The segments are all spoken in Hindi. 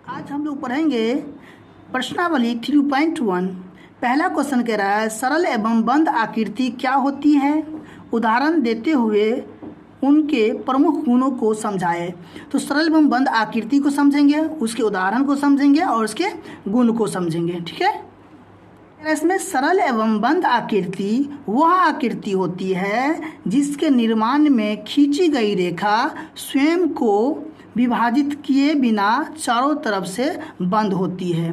आज हम लोग पढ़ेंगे प्रश्नावली 3.1। पहला क्वेश्चन कह रहा है सरल एवं बंद आकृति क्या होती है, उदाहरण देते हुए उनके प्रमुख गुणों को समझाएं। तो सरल एवं बंद आकृति को समझेंगे, उसके उदाहरण को समझेंगे और उसके गुण को समझेंगे। ठीक है, इसमें सरल एवं बंद आकृति वह आकृति होती है जिसके निर्माण में खींची गई रेखा स्वयं को विभाजित किए बिना चारों तरफ से बंद होती है।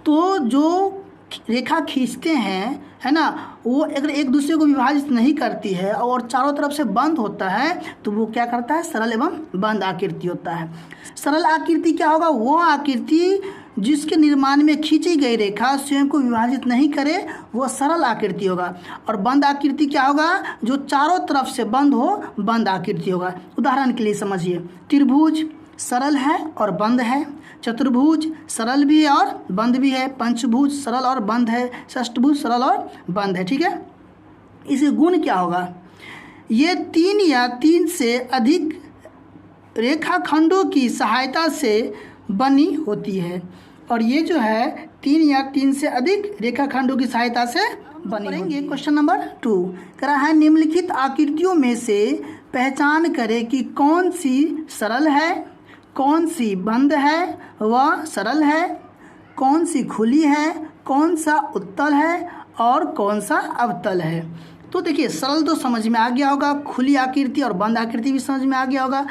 तो जो रेखा खींचते हैं है ना, वो अगर एक दूसरे को विभाजित नहीं करती है और चारों तरफ से बंद होता है तो वो क्या करता है, सरल एवं बंद आकृति होता है। सरल आकृति क्या होगा, वो आकृति जिसके निर्माण में खींची गई रेखा स्वयं को विभाजित नहीं करे, वो सरल आकृति होगा। और बंद आकृति क्या होगा, जो चारों तरफ से बंद हो, बंद आकृति होगा। उदाहरण के लिए समझिए, त्रिभुज सरल है और बंद है, चतुर्भुज सरल भी है और बंद भी है, पंचभुज सरल और बंद है, षष्ठभुज सरल और बंद है। ठीक है, इसे गुण क्या होगा, ये 3 या 3 से अधिक रेखाखंडों की सहायता से बनी होती है। और ये जो है 3 या 3 से अधिक रेखाखंडों की सहायता से बनी होती है। क्वेश्चन नंबर 2 कह रहा है निम्नलिखित आकृतियों में से पहचान करें कि कौन सी सरल है, कौन सी बंद है व सरल है, कौन सी खुली है, कौन सा उत्तल है और कौन सा अवतल है। तो देखिए, सरल तो समझ में आ गया होगा, खुली आकृति और बंद आकृति भी समझ में आ गया होगा।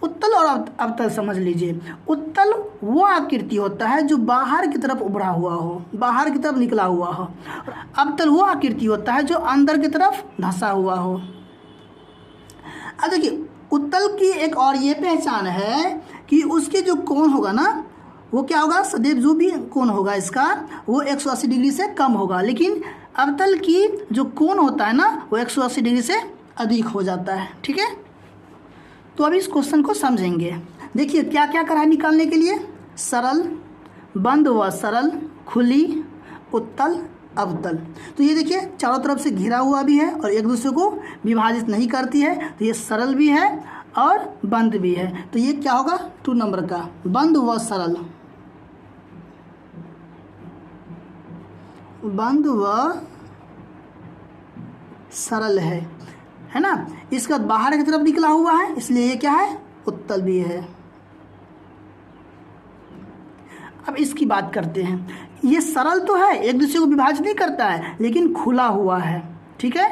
उत्तल और अवतल समझ लीजिए। उत्तल वो आकृति होता है जो बाहर की तरफ उभरा हुआ हो, बाहर की तरफ निकला हुआ हो। अवतल वो आकृति होता है जो अंदर की तरफ धंसा हुआ हो। अब देखिए, उत्तल की एक और ये पहचान है कि उसके जो कोण होगा ना, वो क्या होगा, सदैव जो भी कोण होगा इसका वो 180 डिग्री से कम होगा। लेकिन अवतल की जो कोण होता है ना, वो 180 डिग्री से अधिक हो जाता है। ठीक है, तो अभी इस क्वेश्चन को समझेंगे। देखिए क्या क्या करा है निकालने के लिए, सरल, बंद व सरल, खुली, उत्तल, अवतल। तो ये देखिए चारों तरफ से घिरा हुआ भी है और एक दूसरे को विभाजित नहीं करती है, तो ये सरल भी है और बंद भी है। तो ये क्या होगा, 2 नंबर का, बंद व सरल, बंद व सरल है ना। इसका बाहर की तरफ निकला हुआ है, इसलिए ये क्या है, उत्तल भी है। अब इसकी बात करते हैं। ये सरल तो है, एक दूसरे को विभाजित नहीं करता है, लेकिन खुला हुआ है। ठीक है,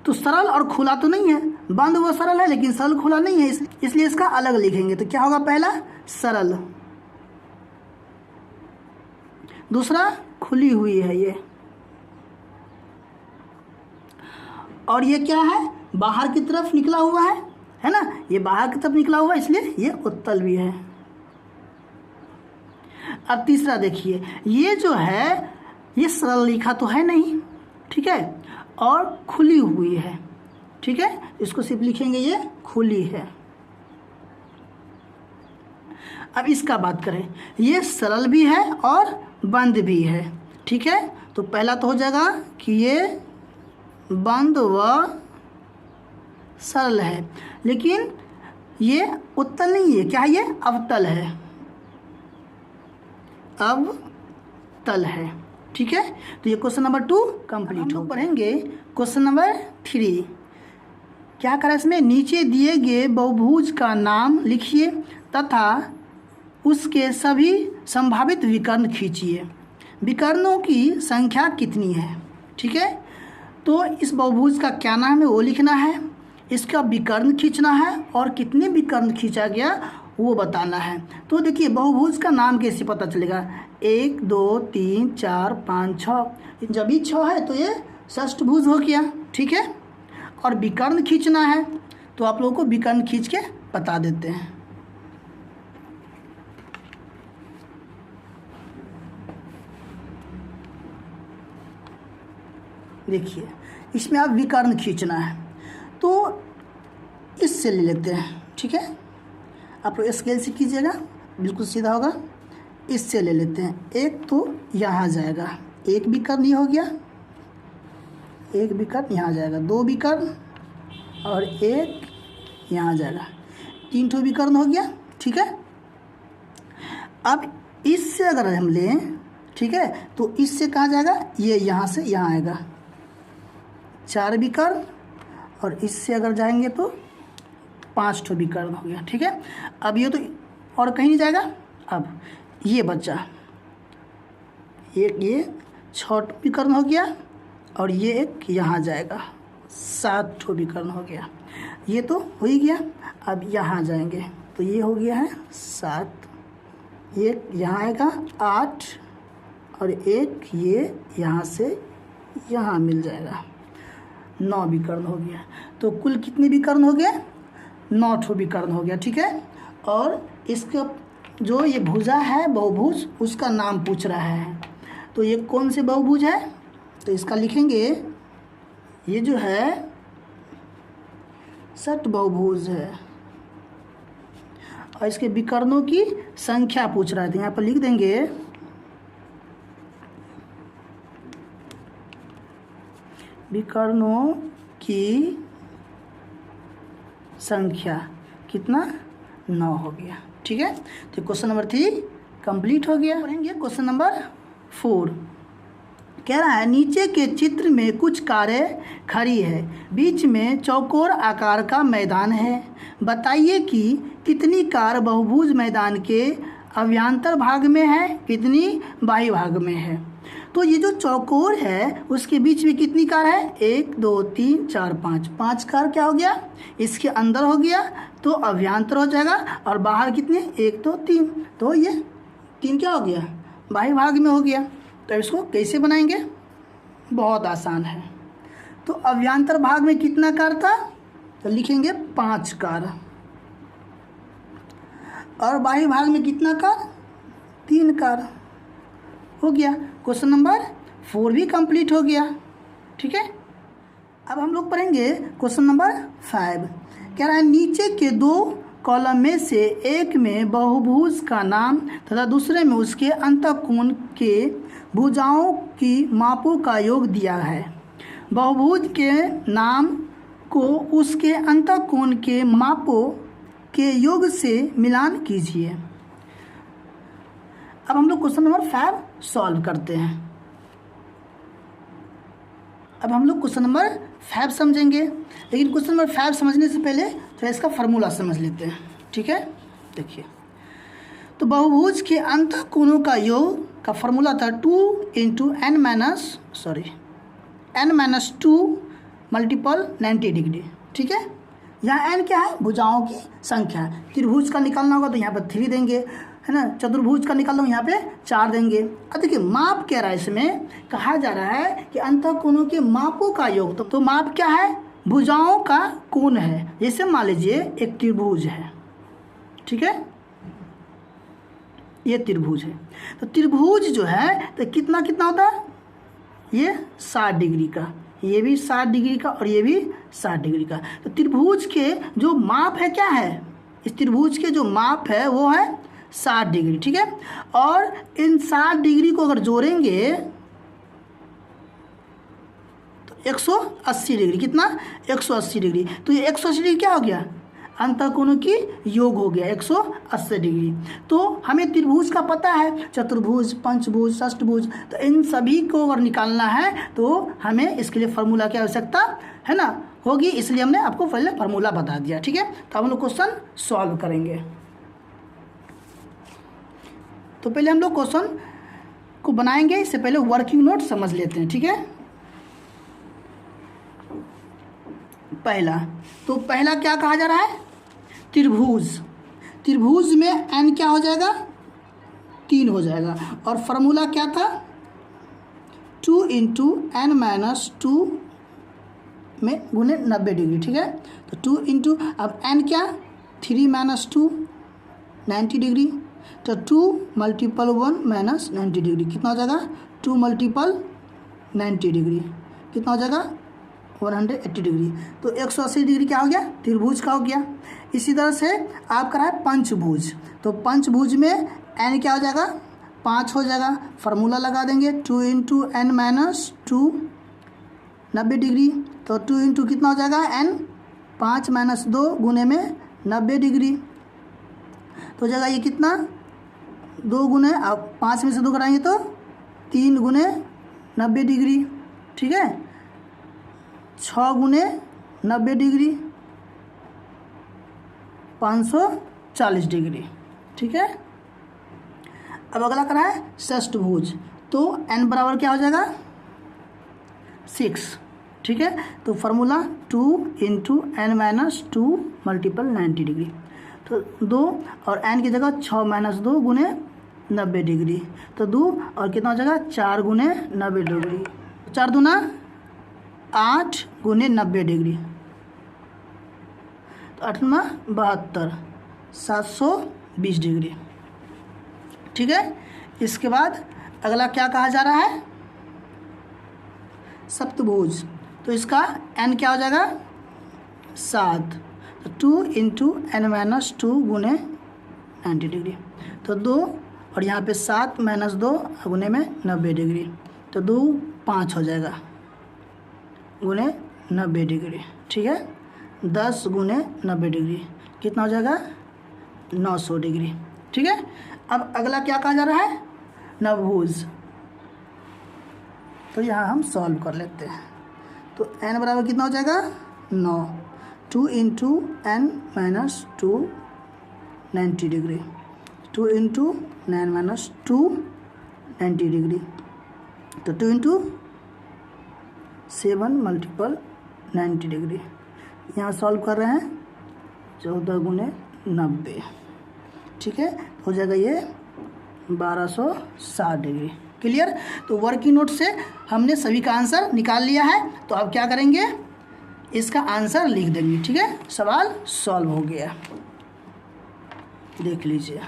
तो सरल और खुला तो नहीं है, बंद व सरल है लेकिन सरल खुला नहीं है, इसलिए इसका अलग लिखेंगे। तो क्या होगा, पहला सरल, दूसरा खुली हुई है ये, और ये क्या है, बाहर की तरफ निकला हुआ है ना, ये बाहर की तरफ निकला हुआ है, इसलिए ये उत्तल भी है। अब तीसरा देखिए, ये जो है ये सरल लिखा तो है नहीं, ठीक है, और खुली हुई है। ठीक है, इसको सिर्फ लिखेंगे ये खुली है। अब इसका बात करें, ये सरल भी है और बंद भी है। ठीक है, तो पहला तो हो जाएगा कि ये बंद व सरल है, लेकिन ये उत्तल नहीं है, क्या है, ये अवतल है, अवतल है। ठीक है, तो ये क्वेश्चन नंबर 2 कंप्लीट हो। पढ़ेंगे क्वेश्चन नंबर 3। क्या करें इसमें, नीचे दिए गए बहुभुज का नाम लिखिए तथा उसके सभी संभावित विकर्ण खींचिए। विकर्णों की संख्या कितनी है। ठीक है, तो इस बहुभुज का क्या नाम है वो लिखना है, इसका विकर्ण खींचना है और कितने विकर्ण खींचा गया वो बताना है। तो देखिए बहुभुज का नाम कैसे पता चलेगा, 1 2 3 4 5 6, जब भी 6 है तो ये षष्ठभुज हो गया। ठीक है, और विकर्ण खींचना है तो आप लोगों को विकर्ण खींच के बता देते हैं। देखिए इसमें आप विकर्ण खींचना है तो इससे ले लेते हैं। ठीक है, आप लोग स्केल से कीजिएगा, बिल्कुल सीधा होगा। इससे ले लेते हैं, एक तो यहाँ जाएगा, एक विकर्ण ये हो गया, एक विकर्ण यहाँ जाएगा, 2 विकर्ण और एक यहाँ जाएगा, 3 ठो विकर्ण हो गया। ठीक है, अब इससे अगर हम लें, ठीक है, तो इससे कहाँ जाएगा, ये यहाँ से यहाँ आएगा 4 विकर्ण, और इससे अगर जाएंगे तो 5 ठो विकर्ण हो गया। ठीक है, अब ये तो और कहीं नहीं जाएगा। अब ये बचा ये 6 ठो विकर्ण हो गया, और ये एक यहाँ जाएगा 7 ठो विकर्ण हो गया। ये तो हो ही गया। अब यहाँ जाएंगे तो ये हो गया है 7, ये यहाँ आएगा 8, और एक ये यहाँ से यहाँ मिल जाएगा 9 विकर्ण हो गया। तो कुल कितने विकर्ण हो गए, 9 ठो विकर्ण हो गया। ठीक है, और इसका जो ये भुजा है बहुभुज, उसका नाम पूछ रहा है। तो ये कौन से बहुभुज है, तो इसका लिखेंगे, ये जो है षट बहुभुज है, और इसके विकर्णों की संख्या पूछ रहा है। तो यहाँ पर लिख देंगे विकर्णों की संख्या कितना, 9 हो गया। ठीक है, तो क्वेश्चन नंबर 3 कंप्लीट हो गया। पढ़ेंगे क्वेश्चन नंबर 4। कह रहा है नीचे के चित्र में कुछ कारें खड़ी है, बीच में चौकोर आकार का मैदान है, बताइए कि कितनी कार बहुभुज मैदान के अभ्यंतर भाग में है, कितनी बाह्य भाग में है। तो ये जो चौकोर है उसके बीच में कितनी कार है, 1 2 3 4 5 कार क्या हो गया, इसके अंदर हो गया तो अभ्यंतर हो जाएगा, और बाहर कितने, 1 2 3, तो ये 3 क्या हो गया, बाह्य भाग में हो गया। तो इसको कैसे बनाएंगे, बहुत आसान है। तो अभ्यंतर भाग में कितना कार था, तो लिखेंगे 5 कार, और बाह्य भाग में कितना कार, 3 कार हो गया। क्वेश्चन नंबर 4 भी कंप्लीट हो गया। ठीक है, अब हम लोग पढ़ेंगे क्वेश्चन नंबर 5। कह रहा है नीचे के 2 कॉलम में से एक में बहुभुज का नाम तथा दूसरे में उसके अंतःकोण के भुजाओं की मापों का योग दिया है। बहुभुज के नाम को उसके अंतःकोण के मापों के योग से मिलान कीजिए। अब हम लोग क्वेश्चन नंबर 5 सॉल्व करते हैं। अब हम लोग क्वेश्चन नंबर 5 समझेंगे, लेकिन क्वेश्चन नंबर 5 समझने से पहले तो इसका फार्मूला समझ लेते हैं। ठीक है, देखिए, तो बहुभुज के अंतःकोणों का योग का फार्मूला था 2 × n-2 मल्टीपल 90 डिग्री। ठीक है, यहाँ n क्या है, भुजाओं की संख्या। त्रिभुज का निकालना होगा तो यहाँ पर 3 देंगे, है ना। चतुर्भुज का निकालना हो यहाँ पे 4 देंगे। अब देखिए माप कह रहा है, इसमें कहा जा रहा है कि अंतःकोणों के मापों का योग। तो माप क्या है, भुजाओं का कोण है। जैसे मान लीजिए एक त्रिभुज है, ठीक है, ये त्रिभुज है। तो त्रिभुज जो है तो कितना कितना होता है, ये 60 डिग्री का, ये भी 60 डिग्री का, और ये भी 60 डिग्री का। तो त्रिभुज के जो माप है क्या है, इस त्रिभुज के जो माप है वो है 60 डिग्री। ठीक है, और इन 60 डिग्री को अगर जोड़ेंगे तो 180 डिग्री, कितना, 180 डिग्री। तो ये 180 डिग्री क्या हो गया, अंतःकोणों की योग हो गया 180 डिग्री। तो हमें त्रिभुज का पता है, चतुर्भुज, पंचभुज, षष्ठभुज, तो इन सभी को अगर निकालना है तो हमें इसके लिए फार्मूला की आवश्यकता है ना होगी, इसलिए हमने आपको पहले फार्मूला बता दिया। ठीक है, तो हम लोग क्वेश्चन सॉल्व करेंगे। तो पहले हम लोग क्वेश्चन को बनाएंगे, इससे पहले वर्किंग नोट समझ लेते हैं। ठीक है, पहला क्या कहा जा रहा है, त्रिभुज। त्रिभुज में n क्या हो जाएगा, 3 हो जाएगा, और फार्मूला क्या था, 2 × n-2 में गुने 90 डिग्री। ठीक है, तो 2 × अब n क्या, 3 - 2 90 डिग्री, तो 2 × 1 - 90 डिग्री कितना हो जाएगा, 2 × 90 डिग्री कितना हो जाएगा, 180 डिग्री। तो 180 डिग्री क्या हो गया, त्रिभुज का हो गया। इसी तरह से आपका रहा है पंचभुज। तो पंचभुज में n क्या हो जाएगा, 5 हो जाएगा। फार्मूला लगा देंगे 2 × n-2 90 डिग्री, तो 2 × कितना हो जाएगा, n 5 - 2 गुने में 90 डिग्री, तो हो जाएगा ये कितना 2 गुने, आप 5 में से 2 कराएंगे तो 3 गुने 90 डिग्री, ठीक है। 6 गुने 90 डिग्री 540 डिग्री, ठीक है। अब अगला करा है षष्ठभुज, तो n बराबर क्या हो जाएगा 6, ठीक है। तो formula 2 into n minus 2 multiple 90 degree, तो 2 और n की जगह 6 माइनस 2 गुने 90 डिग्री, तो 2 और कितना हो जाएगा 4 गुने 90 डिग्री, 4 दूना 8 गुने 90 डिग्री, तो 8 में 72 720 डिग्री, ठीक है। इसके बाद अगला क्या कहा जा रहा है सप्तभुज, तो इसका n क्या हो जाएगा 7, तो 2 इंटू n माइनस 2 गुने 90 डिग्री, तो 2 और यहाँ पे 7 माइनस 2 गुने में 90 डिग्री, तो 2 5 हो जाएगा गुने 90 डिग्री, ठीक है। 10 गुने 90 डिग्री कितना हो जाएगा 900 डिग्री, ठीक है। अब अगला क्या कहा जा रहा है नवभुज, तो यहाँ हम सॉल्व कर लेते हैं। तो n बराबर कितना हो जाएगा 9, 2 into n minus 2 90 degree, 2 into 9 minus 2 90 degree, तो 2 इंटू 7 मल्टीपल 90 डिग्री, यहाँ सॉल्व कर रहे हैं 14 गुने 90, ठीक है। हो जाएगा ये 1260 डिग्री, क्लियर। तो वर्किंग नोट से हमने सभी का आंसर निकाल लिया है, तो अब क्या करेंगे इसका आंसर लिख देंगे, ठीक है। सवाल सॉल्व हो गया, देख लीजिए।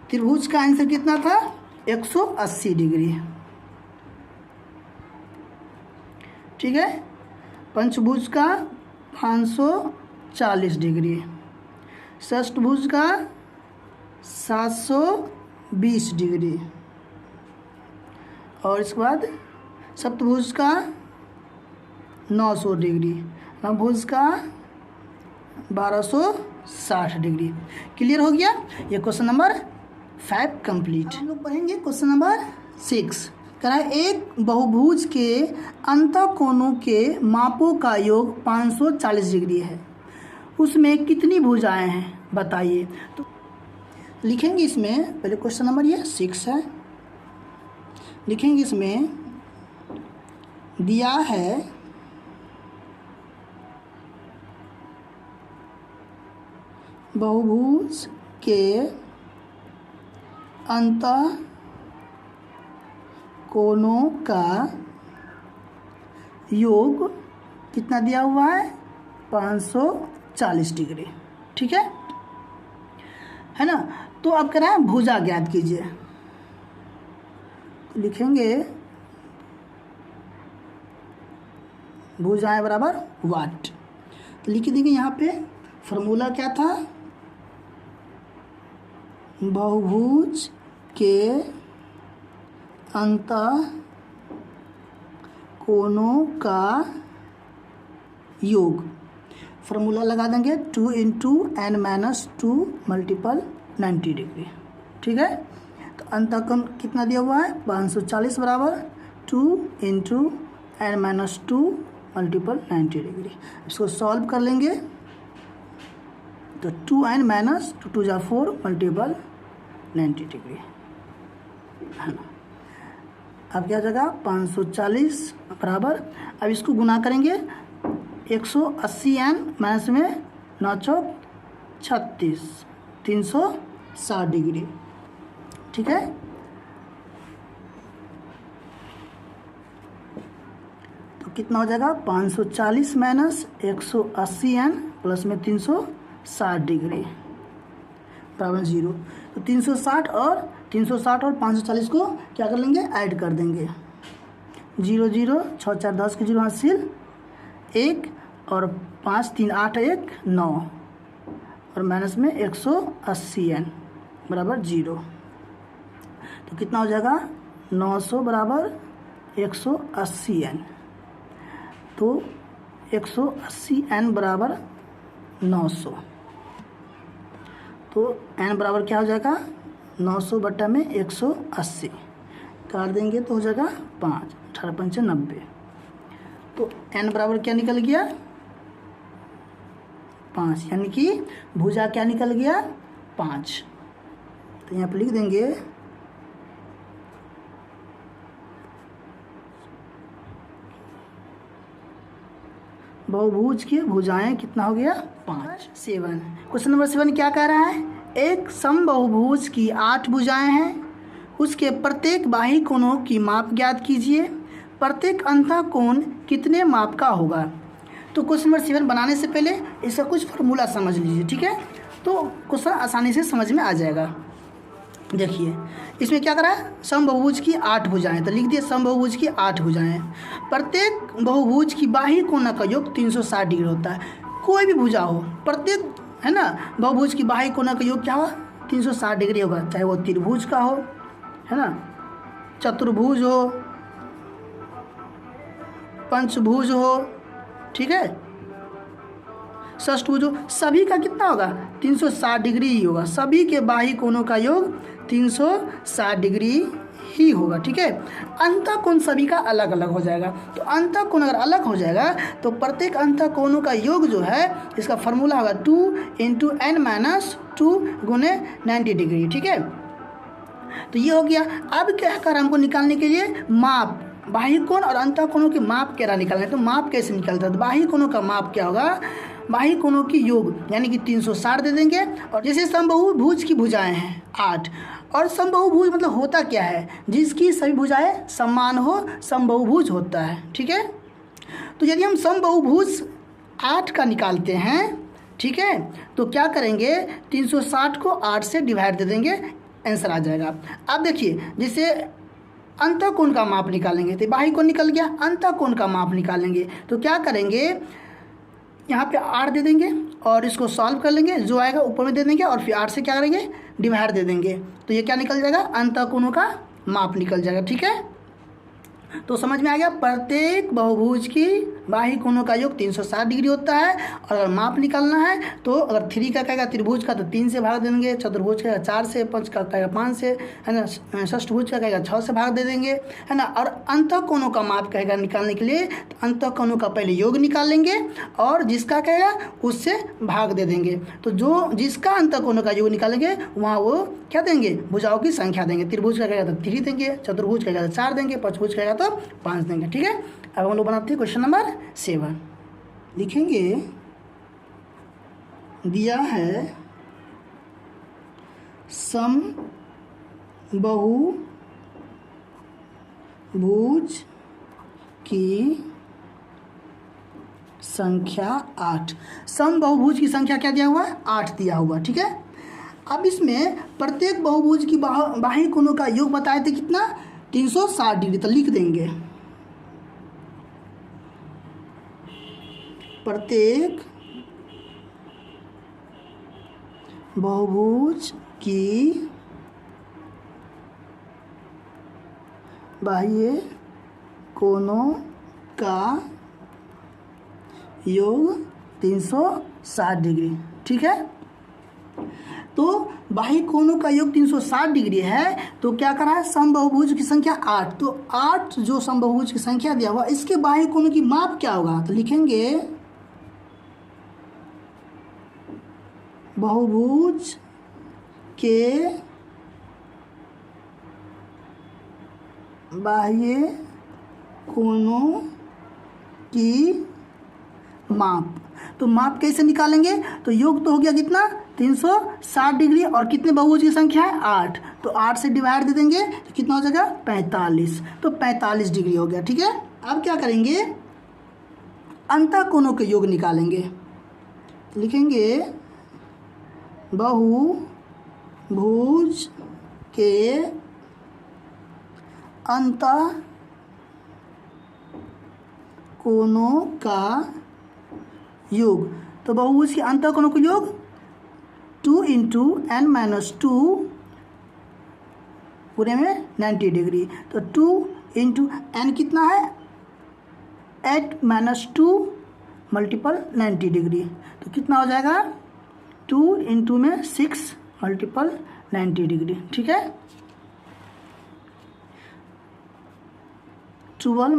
त्रिभुज का आंसर कितना था 180 डिग्री, ठीक है। पंचभुज का 540 डिग्री, षष्ठभुज का 720 डिग्री, और इसके बाद सप्तभुज का 900 डिग्री, नवभुज का 1260 डिग्री। क्लियर हो गया। ये क्वेश्चन नंबर 5 कंप्लीट। हम लोग पढ़ेंगे क्वेश्चन नंबर 6। करा एक बहुभुज के अंतःकोणों के मापों का योग 540 डिग्री है, उसमें कितनी भुजाएं हैं बताइए। तो लिखेंगे इसमें पहले क्वेश्चन नंबर ये 6 है, लिखेंगे इसमें दिया है बहुभुज के अंतः कोणों का योग कितना दिया हुआ है 540 डिग्री, ठीक है ना। तो अब कह रहा है भुजा ज्ञात कीजिए, लिखेंगे भुजाएं बराबर वाट, तो लिख देंगे यहाँ पे फॉर्मूला क्या था बहुभुज के अंतः कोणों का योग, फार्मूला लगा देंगे 2 into n minus 2 multiple 90 degree, ठीक है। तो अंतःकोण कितना दिया हुआ है 540 बराबर 2 into n minus 2 multiple 90 degree. इसको सॉल्व कर लेंगे तो 2n माइनस 2 2 4 मल्टीपल 90 डिग्री, है ना। अब क्या हो जाएगा 540 बराबर, अब इसको गुना करेंगे 180n माइनस में 9 चौक 36 360 डिग्री, ठीक है। तो कितना हो जाएगा 540 माइनस 180n प्लस में 360 डिग्री बराबर 0। तो 360 और 540 को क्या कर लेंगे ऐड कर देंगे 0 0 6 4 10 के 0 हासिल 1 और 5 3 8 1 9 और माइनस में 180n बराबर 0। तो कितना हो जाएगा 900 बराबर 180n, तो 180n बराबर 900। तो n बराबर क्या हो जाएगा 900 बटा में 180 काट देंगे तो हो जाएगा 5, 18 पंचे 90। तो n बराबर क्या निकल गया 5, यानी कि भुजा क्या निकल गया 5। तो यहाँ पर लिख देंगे बहुभुज की भुजाएं कितना हो गया 5। 7 क्वेश्चन नंबर 7 क्या कह रहा है, एक समबाहुभुज की 8 भुजाएं हैं, उसके प्रत्येक बाही कोणों की माप ज्ञात कीजिए, प्रत्येक अंतःकोण कितने माप का होगा। तो क्वेश्चन नंबर 7 बनाने से पहले इसका कुछ फार्मूला समझ लीजिए, ठीक है, तो क्वेश्चन आसानी से समझ में आ जाएगा। देखिए इसमें क्या करा है, समबाहुभुज की 8 भुजाएं, तो लिख दिए समबाहुभुज की 8 भुजाएं, प्रत्येक बहुभुज की बाही कोण का योग 360 डिग्री होता है। कोई भी भुजा हो, प्रत्येक है ना बहुभुज की बाही कोण का योग क्या होगा 360 डिग्री होगा, चाहे वो त्रिभुज का हो, है ना, चतुर्भुज हो, पंचभुज हो, ठीक है, षष्ठभुज हो, सभी का कितना होगा 360 डिग्री ही होगा। सभी के बाही कोणों का योग 360 डिग्री ही होगा, ठीक है। अंतःकोण सभी का अलग अलग हो जाएगा। तो अंतःकोण अगर अलग हो जाएगा तो प्रत्येक अंतःकोणों का योग जो है इसका फॉर्मूला होगा 2 × n-2 गुने 90 डिग्री, ठीक है। तो ये हो गया। अब क्या कर हमको निकालने के लिए माप, बाही कोण और अंतःकोणों के माप क्या निकालना है। तो माप कैसे निकलता है, तो बाही कोणों का माप क्या होगा, बाही कोणों की योग यानी कि 360 दे देंगे। और जैसे समबाहुभुज की भुजाएं हैं 8, और समबाहुभुज मतलब होता क्या है, जिसकी सभी भुजाएं समान हो समबाहुभुज होता है, ठीक है। तो यदि हम समबाहुभुज 8 का निकालते हैं, ठीक है, तो क्या करेंगे 360 को 8 से डिवाइड दे देंगे, आंसर आ जाएगा। अब देखिए जैसे अंतःकोण का माप निकालेंगे, तो बाही कोण निकल गया, अंतःकोण का माप निकालेंगे तो क्या करेंगे, यहाँ पे 8 दे देंगे और इसको सॉल्व कर लेंगे, जो आएगा ऊपर में दे देंगे और फिर 8 से क्या करेंगे डिवाइड दे देंगे, तो ये क्या निकल जाएगा अंतःकोणों का माप निकल जाएगा, ठीक है। तो समझ में आ गया, प्रत्येक बहुभुज की बाही कोणों का योग 360 डिग्री होता है। और अगर माप निकालना है तो अगर 3 का कहेगा त्रिभुज का तो 3 से भाग देंगे, चतुर्भुज का 4 से, पंच का कहेगा 5 से, है ना, षष्ठभुज का कहेगा 6 से भाग दे देंगे, है ना। और अंतःकोणों का माप कहेगा निकालने के लिए, तो अंतःकोणों का पहले योग निकाल लेंगे और जिसका कहेगा उससे भाग दे देंगे। तो जो जिसका अंतःकोणों का योग निकालेंगे वहाँ वो क्या देंगे, भुजाओं की संख्या देंगे। त्रिभुज का कहेगा तो 3 देंगे, चतुर्भुज कहेगा तो 4 देंगे, पंचभुज कहेगा तो 5 देंगे, ठीक है। अब हम लोग बनाते हैं क्वेश्चन नंबर 7। लिखेंगे दिया है समबाहुभुज की संख्या 8। समबाहुभुज की संख्या क्या दिया हुआ है 8 दिया हुआ, ठीक है। अब इसमें प्रत्येक बहुभुज की बाही कोणों का योग बताए थे कितना 360 डिग्री, तो लिख देंगे प्रत्येक बहुभुज की बाह्य कोणों का योग 360 डिग्री, ठीक है। तो बाही कोणों का योग 360 डिग्री है, तो क्या करा है समबाहुभुज की संख्या 8, तो 8 जो समबाहुभुज की संख्या दिया हुआ इसके बाही कोणों की माप क्या होगा, तो लिखेंगे बहुभुज के बाह्य कोणों की माप। तो माप कैसे निकालेंगे, तो योग तो हो गया कितना 360 डिग्री और कितने बहुभुज की संख्या है 8, तो 8 से डिवाइड दे देंगे तो कितना हो जाएगा 45, तो 45 डिग्री हो गया, ठीक है। अब क्या करेंगे अंतःकोणों के योग निकालेंगे, लिखेंगे बहुभुज के अंतःकोणों का योग, तो बहुभुज के अंतःकोणों का योग 2 × n-2 पूरे में 90 डिग्री, तो 2 × n कितना है 8-2 × 90 डिग्री, तो कितना हो जाएगा 2 × में 6 मल्टीपल 90 डिग्री। ठीक है, 12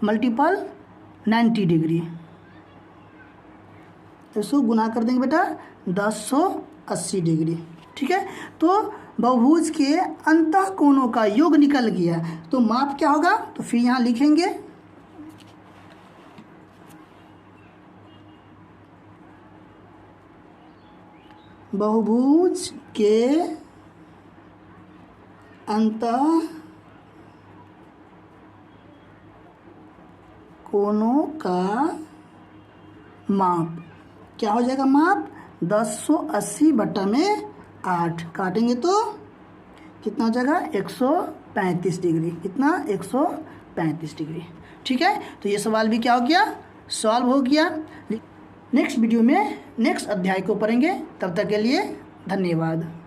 मल्टीपल 90 डिग्री, इसको गुना कर देंगे बेटा 1080 डिग्री। ठीक है, तो बहुभुज के अंतः कोणों का योग निकल गया, तो माप क्या होगा, तो फिर यहाँ लिखेंगे बहुभुज के अंतः कोणों का माप क्या हो जाएगा, माप 1080 बटा में 8 काटेंगे तो कितना हो जाएगा 135 डिग्री। कितना, 135 डिग्री। ठीक है, तो ये सवाल भी क्या हो गया, सॉल्व हो गया। नेक्स्ट वीडियो में नेक्स्ट अध्याय को पढ़ेंगे, तब तक के लिए धन्यवाद।